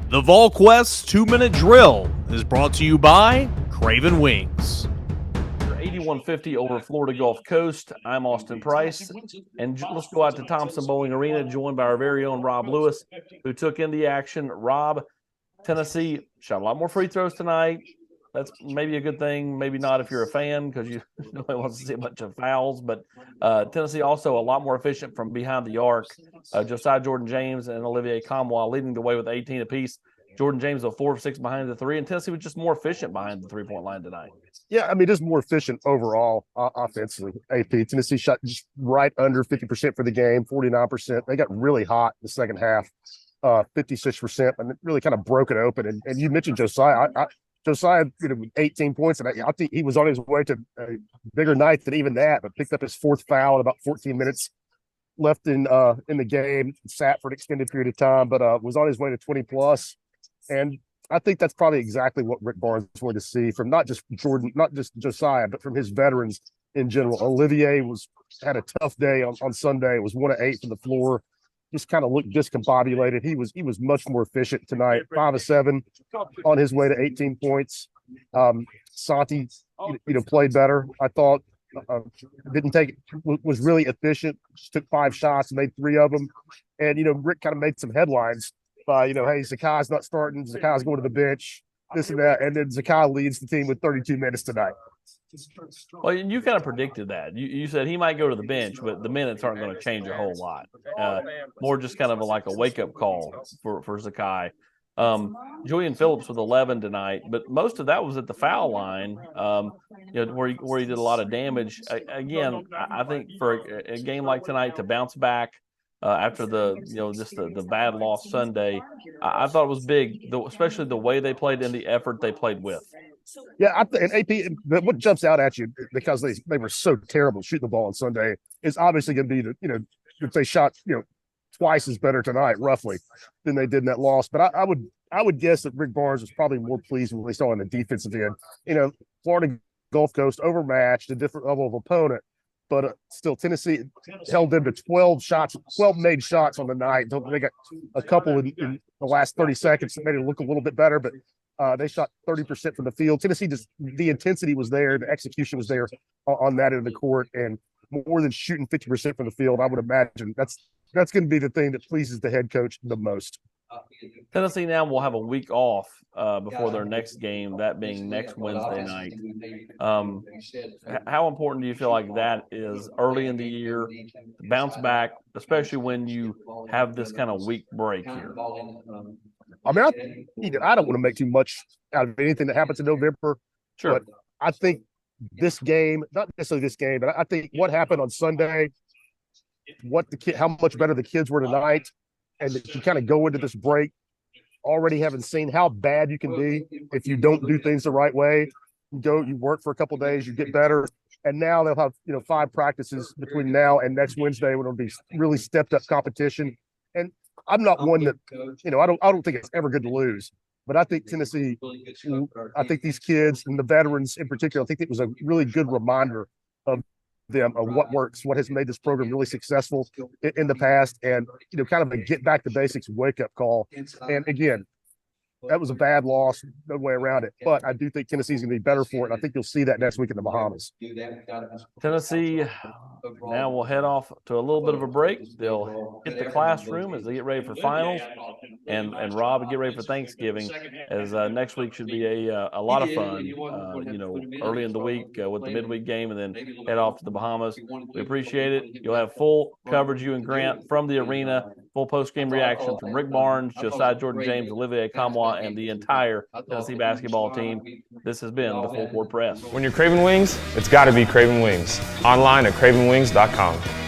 The Volquest 2-minute drill is brought to you by Craven Wings. 8150 over Florida Gulf Coast. I'm Austin Price, and let's go out to Thompson Bowling Arena, joined by our very own Rob Lewis, who took in the action. Rob, Tennessee shot a lot more free throws tonight. That's maybe a good thing, maybe not if you're a fan, because you nobody wants to see a bunch of fouls. But Tennessee also a lot more efficient from behind the arc. Josiah Jordan-James and Olivier Kamwa leading the way with 18 apiece. Jordan-James was 4 of 6 behind the three, and Tennessee was just more efficient behind the three-point line tonight. Yeah, I mean, just more efficient overall offensively. AP Tennessee shot just right under 50% for the game, 49%. They got really hot in the second half, 56%, and it really kind of broke it open. And you mentioned Josiah. Josiah, 18 points, and I think he was on his way to a bigger night than even that, but picked up his fourth foul in about 14 minutes left in the game, sat for an extended period of time, but was on his way to 20+. And I think that's probably exactly what Rick Barnes wanted to see from not just Jordan, not just Josiah, but from his veterans in general. Olivier had a tough day on Sunday. It was 1 of 8 from the floor. Just kind of looked discombobulated. He was much more efficient tonight. 5 of 7 on his way to 18 points. Santi, played better. I thought was really efficient. Just took 5 shots, made 3 of them, and Rick kind of made some headlines by hey, Zakai's not starting. Zakai's going to the bench. This and that, and then Zakai leads the team with 32 minutes tonight. Well, you kind of predicted that. You said he might go to the bench, but the minutes aren't going to change a whole lot. More just kind of like a wake-up call for Zakai. Julian Phillips with 11 tonight, but most of that was at the foul line, where he did a lot of damage. Again, I think for a game like tonight to bounce back after the bad loss Sunday, I thought it was big, especially the way they played and the effort they played with. Yeah, and AP, what jumps out at you because they were so terrible shooting the ball on Sunday is obviously going to be if they shot twice as better tonight roughly than they did in that loss. But I would guess that Rick Barnes was probably more pleased with what he saw on the defensive end. Florida Gulf Coast overmatched a different level of opponent, but still Tennessee held them to 12 made shots on the night. They got a couple in the last 30 seconds that made it look a little bit better, but they shot 30% from the field. Tennessee, just the intensity was there, the execution was there on that end of the court, and more than shooting 50% from the field, I would imagine that's going to be the thing that pleases the head coach the most. Tennessee now will have a week off before their next game, that being next Wednesday night. How important do you feel like that is early in the year to bounce back, especially when you have this kind of week break here? I mean, I don't want to make too much out of anything that happens in November. Sure. But I think this game, not necessarily this game, but I think what happened on Sunday, how much better the kids were tonight, and that you kind of go into this break already having seen how bad you can be if you don't do things the right way. You work for a couple of days, you get better, and now they'll have 5 practices between now and next Wednesday when it'll be really stepped up competition. And I'm not one that I don't think it's ever good to lose, but I think Tennessee, I think these kids and the veterans in particular, I think it was a really good reminder of them of what works, what has made this program really successful in the past, and kind of a get back to basics wake up call. And again, that was a bad loss, no way around it. But I do think Tennessee's going to be better for it, and I think you'll see that next week in the Bahamas. Tennessee now will head off to a little bit of a break. They'll hit the classroom as they get ready for finals, and Rob get ready for Thanksgiving, as next week should be a lot of fun. Early in the week with the midweek game, and then head off to the Bahamas. We appreciate it. You'll have full coverage, you and Grant, from the arena. Full post-game reaction from Rick Barnes, Josiah Jordan-James, Olivier Kamwa, and the entire Tennessee basketball team. This has been the Full Court Press. When you're craving wings, it's got to be Craven Wings. Online at cravenwings.com.